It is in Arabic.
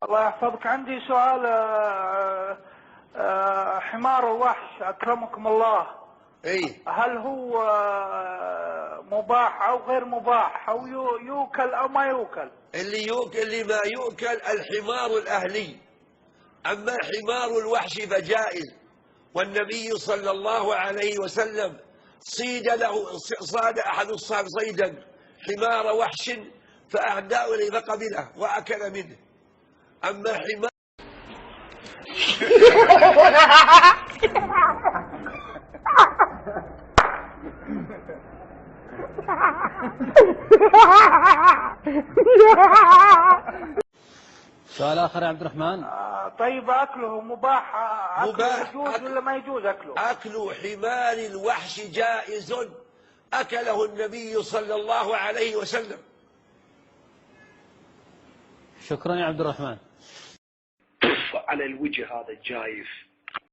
الله يحفظك. عندي سؤال. حمار الوحش أكرمكم الله، هل هو مباح أو غير مباح، أو يؤكل أو ما يؤكل؟ اللي ما يؤكل الحمار الأهلي، أما حمار الوحش فجائز. والنبي صلى الله عليه وسلم صاد أحد الصحابة صيدا حمار وحش فأهداه إليه فقبله وأكل منه. أما حمار سؤال آخر يا عبد الرحمن. طيب أكله مباح؟ يجوز ولا ما يجوز أكله؟ أكل حمار الوحش جائز، أكله النبي صلى الله عليه وسلم. شكرا يا عبد الرحمن. على الوجه هذا الجايف